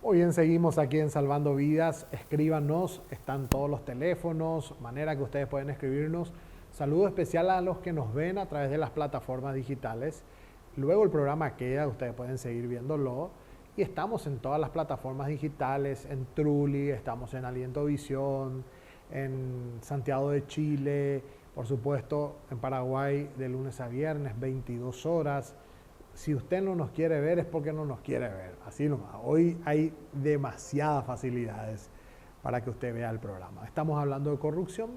Muy bien, seguimos aquí en Salvando Vidas. Escríbanos, están todos los teléfonos, manera que ustedes pueden escribirnos. Saludo especial a los que nos ven a través de las plataformas digitales. Luego el programa queda, ustedes pueden seguir viéndolo. Y estamos en todas las plataformas digitales, en Trulli, estamos en Aliento Visión, en Santiago de Chile, por supuesto en Paraguay de lunes a viernes, 22 horas. Si usted no nos quiere ver es porque no nos quiere ver, así nomás. Hoy hay demasiadas facilidades para que usted vea el programa. Estamos hablando de corrupción.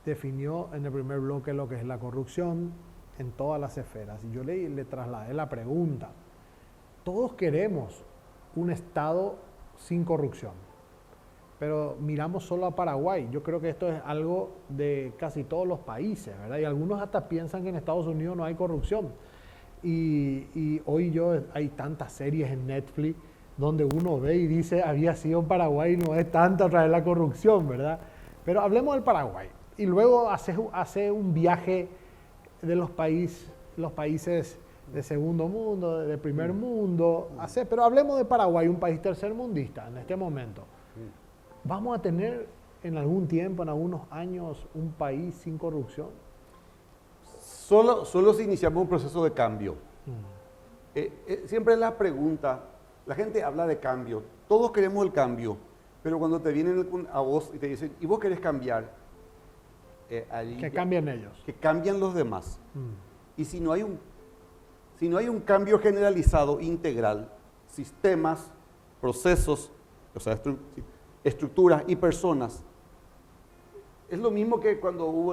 Definió en el primer bloque lo que es la corrupción en todas las esferas. Y yo le trasladé la pregunta. Todos queremos un Estado sin corrupción, pero miramos solo a Paraguay. Yo creo que esto es algo de casi todos los países, ¿verdad? Y algunos hasta piensan que en Estados Unidos no hay corrupción. Y hoy hay tantas series en Netflix donde uno ve y dice, había sido en Paraguay y no es tanta otra vez la corrupción, ¿verdad? Pero hablemos del Paraguay. Y luego hace un viaje de los países de segundo mundo, de primer mundo. Pero hablemos de Paraguay, un país tercermundista en este momento. ¿Vamos a tener en algún tiempo, en algunos años, un país sin corrupción? Solo si iniciamos un proceso de cambio. Siempre la pregunta, la gente habla de cambio, todos queremos el cambio, pero cuando te vienen a vos y te dicen, ¿y vos querés cambiar? Que cambien ellos. Que cambian los demás. Y si no hay un cambio generalizado, integral, sistemas, procesos, o sea, estructuras y personas, es lo mismo que cuando hubo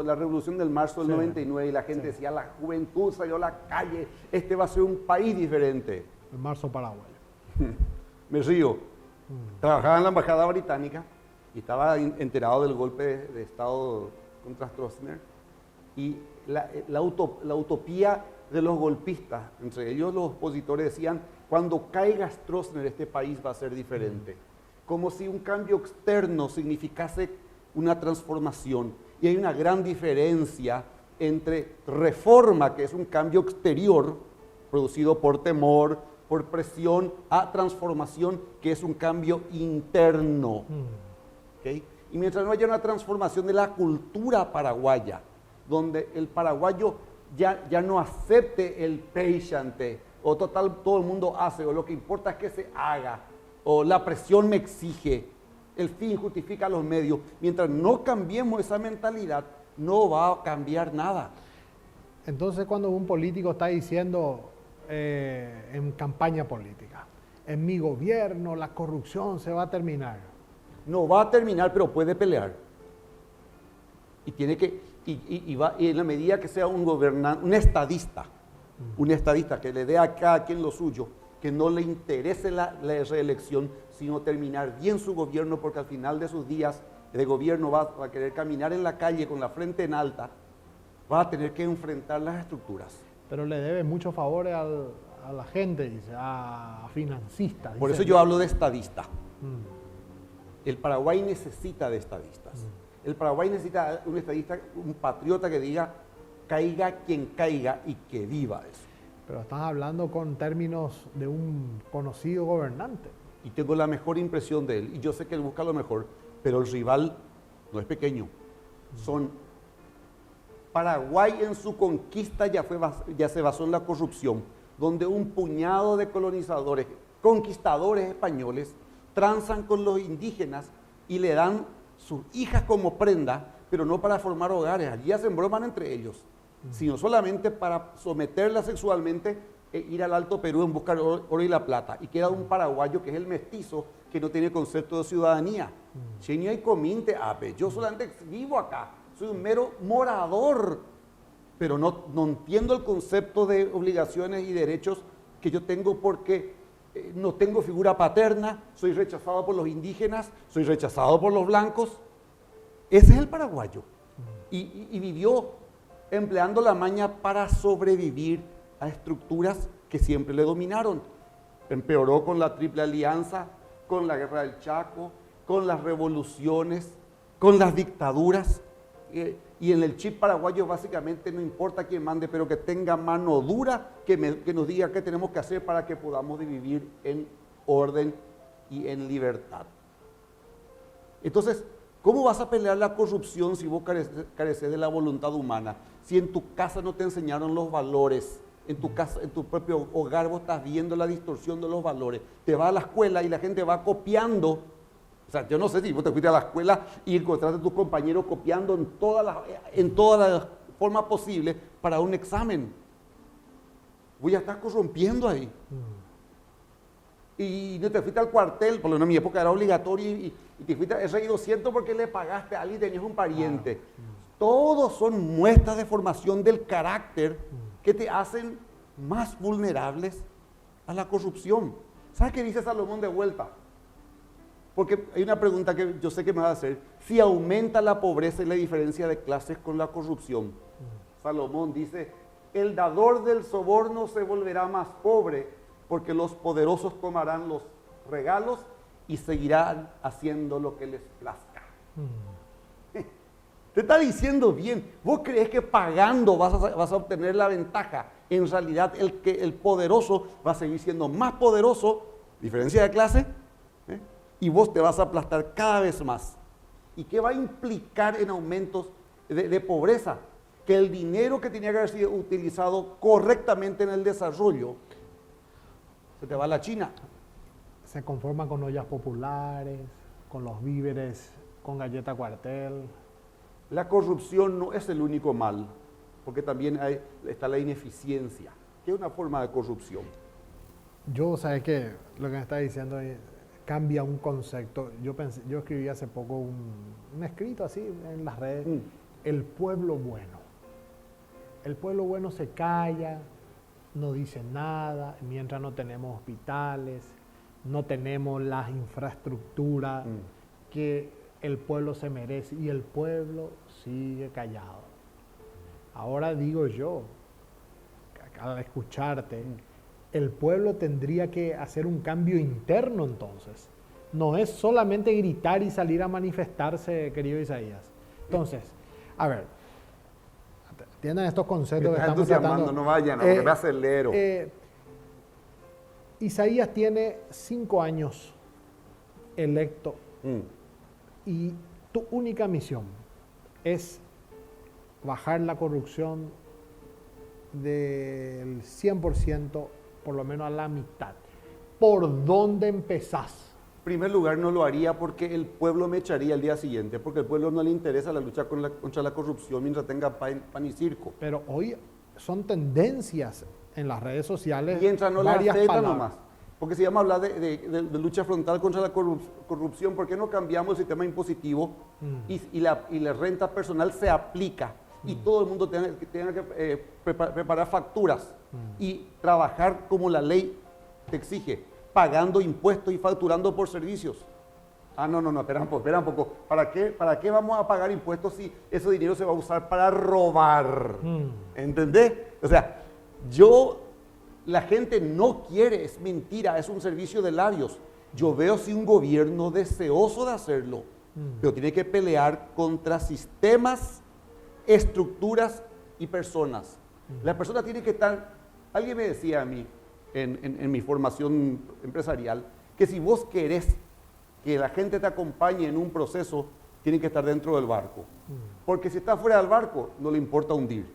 la revolución del marzo del 99 y la gente decía, la juventud salió a la calle, este va a ser un país diferente. El marzo paraguayo. Me río. Trabajaba en la embajada británica y estaba enterado del golpe de Estado contra Stroessner. Y la utopía de los golpistas, entre ellos los opositores, decían, cuando caiga Stroessner este país va a ser diferente. Como si un cambio externo significase una transformación. Y hay una gran diferencia entre reforma, que es un cambio exterior, producido por temor, por presión, a transformación, que es un cambio interno. ¿Okay? Y mientras no haya una transformación de la cultura paraguaya, donde el paraguayo ya no acepte el payante, o total todo el mundo hace, o lo que importa es que se haga, o la presión me exige, el fin justifica los medios. Mientras no cambiemos esa mentalidad, no va a cambiar nada. Entonces, cuando un político está diciendo en campaña política, en mi gobierno la corrupción se va a terminar. No va a terminar, pero puede pelear. Y tiene que, y en la medida que sea un gobernante, un estadista que le dé a cada quien lo suyo, que no le interese la reelección, sino terminar bien su gobierno, porque al final de sus días de gobierno va a querer caminar en la calle con la frente en alta, va a tener que enfrentar las estructuras. Pero le debe muchos favores a la gente, dice, a financistas. Por eso yo hablo de estadista. El Paraguay necesita de estadistas. El Paraguay necesita un estadista, un patriota que diga, caiga quien caiga y que viva eso. Pero estás hablando con términos de un conocido gobernante. Y tengo la mejor impresión de él, y yo sé que él busca lo mejor, pero el rival no es pequeño. Paraguay en su conquista ya se basó en la corrupción, donde un puñado de colonizadores, conquistadores españoles, transan con los indígenas y le dan sus hijas como prenda, pero no para formar hogares, allí ya se embroman entre ellos, sino solamente para someterlas sexualmente e ir al Alto Perú en buscar oro y la plata. Y queda un paraguayo que es el mestizo, que no tiene concepto de ciudadanía. Chenio y cominte, yo solamente vivo acá, soy un mero morador, pero no entiendo el concepto de obligaciones y derechos que yo tengo porque no tengo figura paterna, soy rechazado por los indígenas, soy rechazado por los blancos. Ese es el paraguayo. Y vivió empleando la maña para sobrevivir a estructuras que siempre le dominaron. Empeoró con la Triple Alianza, con la Guerra del Chaco, con las revoluciones, con las dictaduras. Y en el chip paraguayo básicamente no importa quién mande, pero que tenga mano dura, que nos diga qué tenemos que hacer para que podamos vivir en orden y en libertad. Entonces, ¿cómo vas a pelear la corrupción si vos careces de la voluntad humana? Si en tu casa no te enseñaron los valores, en tu casa, en tu propio hogar vos estás viendo la distorsión de los valores, te vas a la escuela y la gente va copiando. O sea, yo no sé si vos te fuiste a la escuela y encontraste a tus compañeros copiando en todas las formas posibles para un examen. Vos ya estás corrompiendo ahí. Y no te fuiste al cuartel, por lo menos en mi época era obligatorio, y te fuiste al RI 200 porque le pagaste a alguien y tenías un pariente. Todos son muestras de formación del carácter que te hacen más vulnerables a la corrupción. ¿Sabes qué dice Salomón de vuelta? Porque hay una pregunta que yo sé que me va a hacer. Si aumenta la pobreza y la diferencia de clases con la corrupción, Salomón dice, el dador del soborno se volverá más pobre porque los poderosos tomarán los regalos y seguirán haciendo lo que les plazca. Te está diciendo bien. ¿Vos crees que pagando vas a obtener la ventaja? En realidad el poderoso va a seguir siendo más poderoso, diferencia de clase, y vos te vas a aplastar cada vez más. ¿Y qué va a implicar en aumentos de pobreza? Que el dinero que tenía que haber sido utilizado correctamente en el desarrollo se te va a la China. Se conforman con ollas populares, con los víveres, con galleta cuartel. La corrupción no es el único mal, porque también está la ineficiencia, que es una forma de corrupción. Yo, ¿sabes qué? Lo que me está diciendo es, cambia un concepto. Yo escribí hace poco un escrito así en las redes, el pueblo bueno. El pueblo bueno se calla, no dice nada, mientras no tenemos hospitales, no tenemos las infraestructuras que el pueblo se merece, y el pueblo sigue callado. Ahora digo yo, al escucharte, el pueblo tendría que hacer un cambio interno entonces. No es solamente gritar y salir a manifestarse, querido Isaías. Entonces, a ver, entiendan estos conceptos que estamos tratando. No vayan, porque me acelero. Isaías tiene 5 años electo y tu única misión es bajar la corrupción del 100%, por lo menos a la mitad. ¿Por dónde empezás? En primer lugar, no lo haría porque el pueblo me echaría el día siguiente, porque al pueblo no le interesa la lucha contra la corrupción mientras tenga pan y circo. Pero hoy son tendencias en las redes sociales. Mientras no la varias aceptan palabras. nomás. Porque si vamos a hablar de lucha frontal contra la corrupción, ¿por qué no cambiamos el sistema impositivo y la renta personal se aplica? Y todo el mundo tenga que preparar facturas y trabajar como la ley te exige, pagando impuestos y facturando por servicios. No, espera un poco. ¿Para qué vamos a pagar impuestos si ese dinero se va a usar para robar? ¿Entendés? O sea, la gente no quiere, es mentira, es un servicio de labios. Yo veo si un gobierno deseoso de hacerlo, pero tiene que pelear contra sistemas, estructuras y personas. La persona tiene que estar, alguien me decía a mí en mi formación empresarial, que si vos querés que la gente te acompañe en un proceso, tiene que estar dentro del barco. Porque si está fuera del barco, no le importa hundir.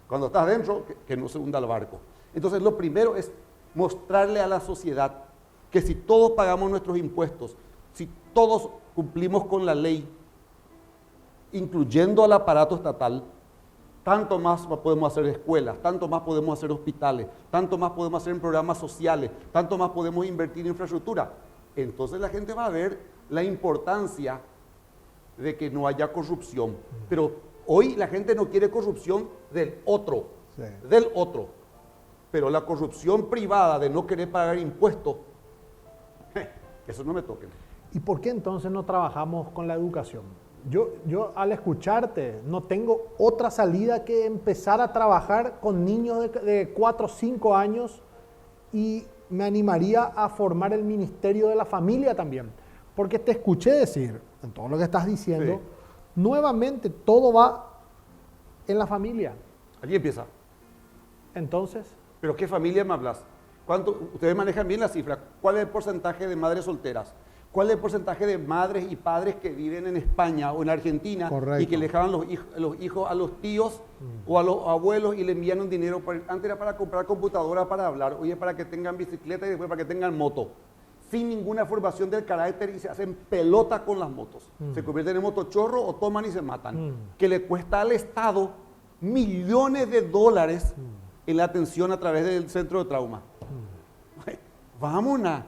Cuando estás dentro, que no se hunda el barco. Entonces lo primero es mostrarle a la sociedad que si todos pagamos nuestros impuestos, si todos cumplimos con la ley, incluyendo al aparato estatal, tanto más podemos hacer escuelas, tanto más podemos hacer hospitales, tanto más podemos hacer en programas sociales, tanto más podemos invertir en infraestructura. Entonces la gente va a ver la importancia de que no haya corrupción. Pero hoy la gente no quiere corrupción del otro. Pero la corrupción privada de no querer pagar impuestos, eso no me toque. ¿Y por qué entonces no trabajamos con la educación? Yo al escucharte no tengo otra salida que empezar a trabajar con niños de 4 o 5 años, y me animaría a formar el Ministerio de la Familia también. Porque te escuché decir, en todo lo que estás diciendo, nuevamente todo va en la familia. Allí empieza. Entonces, ¿Pero qué familia me hablas? Ustedes manejan bien la cifra. ¿Cuál es el porcentaje de madres solteras? ¿Cuál es el porcentaje de madres y padres que viven en España o en Argentina? Correcto. Y que le dejaban los hijos a los tíos o a los abuelos y le envían un dinero? Antes era para comprar computadora para hablar, hoy es para que tengan bicicleta y después para que tengan moto. Sin ninguna formación del carácter y se hacen pelota con las motos. Se convierten en motochorro o toman y se matan. Que le cuesta al Estado millones de dólares en la atención a través del centro de trauma. Vámonos.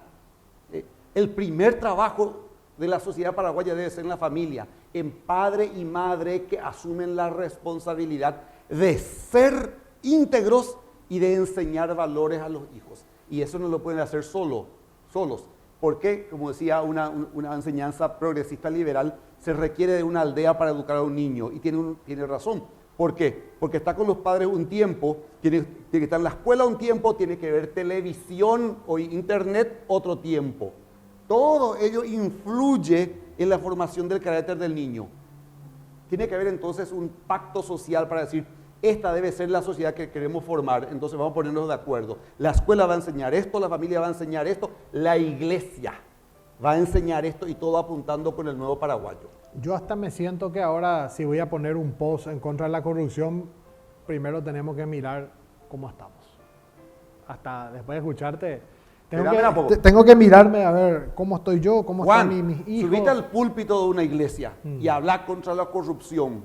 El primer trabajo de la sociedad paraguaya debe ser en la familia, en padre y madre que asumen la responsabilidad de ser íntegros y de enseñar valores a los hijos. Y eso no lo pueden hacer solos. Porque, como decía una enseñanza progresista liberal, se requiere de una aldea para educar a un niño. Y tiene razón. ¿Por qué? Porque está con los padres un tiempo, tiene que estar en la escuela un tiempo, tiene que ver televisión o internet otro tiempo. Todo ello influye en la formación del carácter del niño. Tiene que haber entonces un pacto social para decir, esta debe ser la sociedad que queremos formar, entonces vamos a ponernos de acuerdo. La escuela va a enseñar esto, la familia va a enseñar esto, la iglesia va a enseñar esto y todo apuntando con el nuevo paraguayo. Yo hasta me siento que ahora, si voy a poner un post en contra de la corrupción, primero tenemos que mirar cómo estamos. Hasta después de escucharte, tengo que mirarme a ver cómo estoy yo, cómo están mis hijos. Subite al púlpito de una iglesia y hablar contra la corrupción.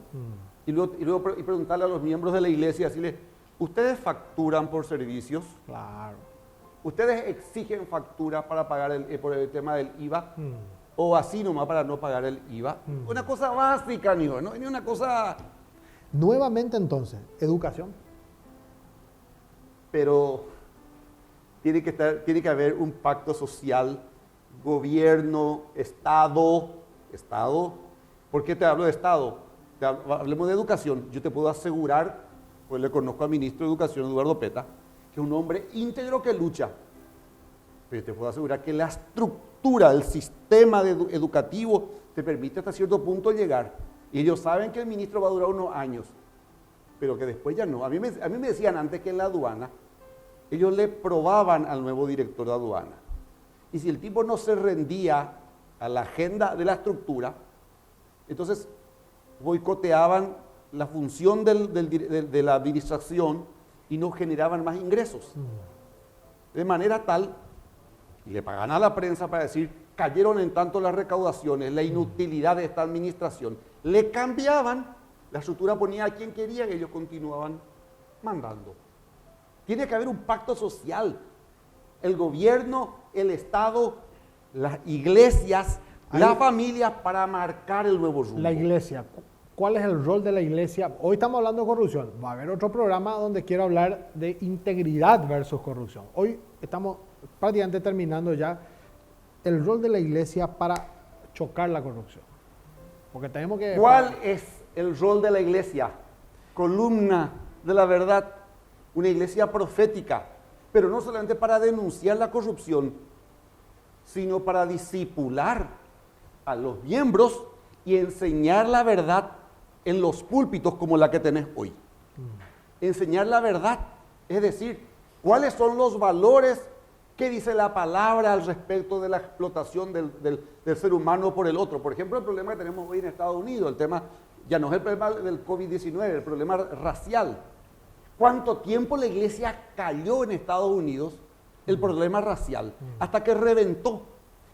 Y luego preguntarle a los miembros de la iglesia, decirle, ¿ustedes facturan por servicios? Claro. ¿Ustedes exigen factura para pagar por el tema del IVA? O así nomás para no pagar el IVA. Una cosa básica, ni una cosa... Nuevamente entonces, educación. Pero tiene que haber un pacto social, gobierno, Estado. ¿Por qué te hablo de Estado? Hablemos de educación. Yo te puedo asegurar, pues le conozco al ministro de Educación, Eduardo Peta, que es un hombre íntegro que lucha. Pero te puedo asegurar que la estructura, el sistema educativo te permite hasta cierto punto llegar. Y ellos saben que el ministro va a durar unos años, pero que después ya no. A mí me decían antes que en la aduana, ellos le probaban al nuevo director de aduana. Y si el tipo no se rendía a la agenda de la estructura, entonces boicoteaban la función de la administración y no generaban más ingresos. De manera tal, y le pagaban a la prensa para decir, cayeron en tanto las recaudaciones, la inutilidad de esta administración. Le cambiaban, la estructura ponía a quien quería y ellos continuaban mandando. Tiene que haber un pacto social. El gobierno, el Estado, las iglesias, las familias para marcar el nuevo rumbo. La iglesia. ¿Cuál es el rol de la iglesia? Hoy estamos hablando de corrupción. Va a haber otro programa donde quiero hablar de integridad versus corrupción. Hoy estamos prácticamente terminando ya el rol de la iglesia para chocar la corrupción. Porque tenemos que... ¿Cuál es el rol de la iglesia? Columna de la verdad. Una iglesia profética, pero no solamente para denunciar la corrupción, sino para discipular a los miembros y enseñar la verdad en los púlpitos como la que tenés hoy. Enseñar la verdad, es decir, cuáles son los valores que dice la palabra al respecto de la explotación del ser humano por el otro. Por ejemplo, el problema que tenemos hoy en Estados Unidos, el tema ya no es el problema del COVID-19, el problema racial. ¿Cuánto tiempo la iglesia cayó en Estados Unidos el problema racial? Hasta que reventó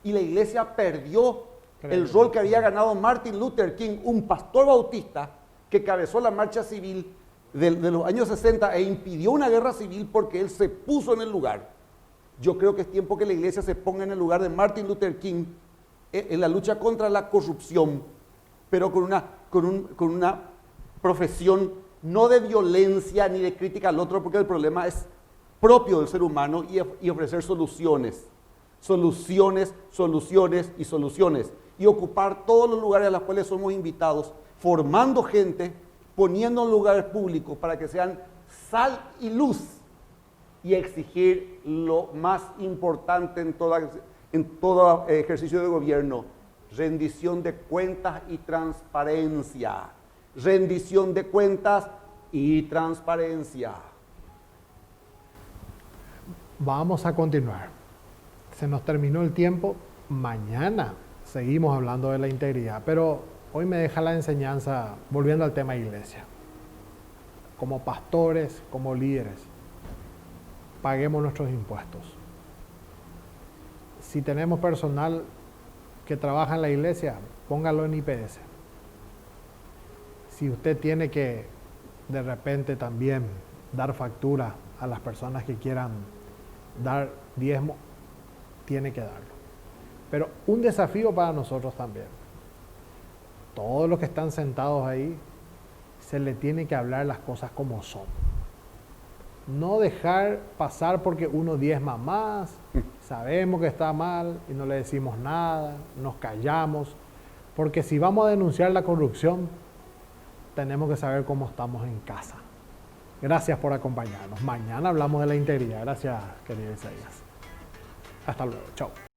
y la iglesia perdió el rol que había ganado Martin Luther King, un pastor bautista que cabezó la marcha civil de los años 60 e impidió una guerra civil porque él se puso en el lugar. Yo creo que es tiempo que la iglesia se ponga en el lugar de Martin Luther King en la lucha contra la corrupción, pero con una profesión no de violencia ni de crítica al otro, porque el problema es propio del ser humano y ofrecer soluciones. Soluciones y ocupar todos los lugares a los cuales somos invitados, formando gente, poniendo en lugares públicos para que sean sal y luz y exigir lo más importante en todo ejercicio de gobierno, rendición de cuentas y transparencia. Rendición de cuentas y transparencia. Vamos a continuar. Se nos terminó el tiempo. Mañana seguimos hablando de la integridad, pero hoy me deja la enseñanza, volviendo al tema iglesia. Como pastores, como líderes, paguemos nuestros impuestos. Si tenemos personal que trabaja en la iglesia, póngalo en IPS. Si usted tiene que de repente también dar factura a las personas que quieran dar diezmo, tiene que darlo. Pero un desafío para nosotros también. Todos los que están sentados ahí, se le tiene que hablar las cosas como son. No dejar pasar porque uno diezma más, sabemos que está mal y no le decimos nada, nos callamos, porque si vamos a denunciar la corrupción, tenemos que saber cómo estamos en casa. Gracias por acompañarnos. Mañana hablamos de la integridad. Gracias, querido Isaías. Hasta luego. Chao.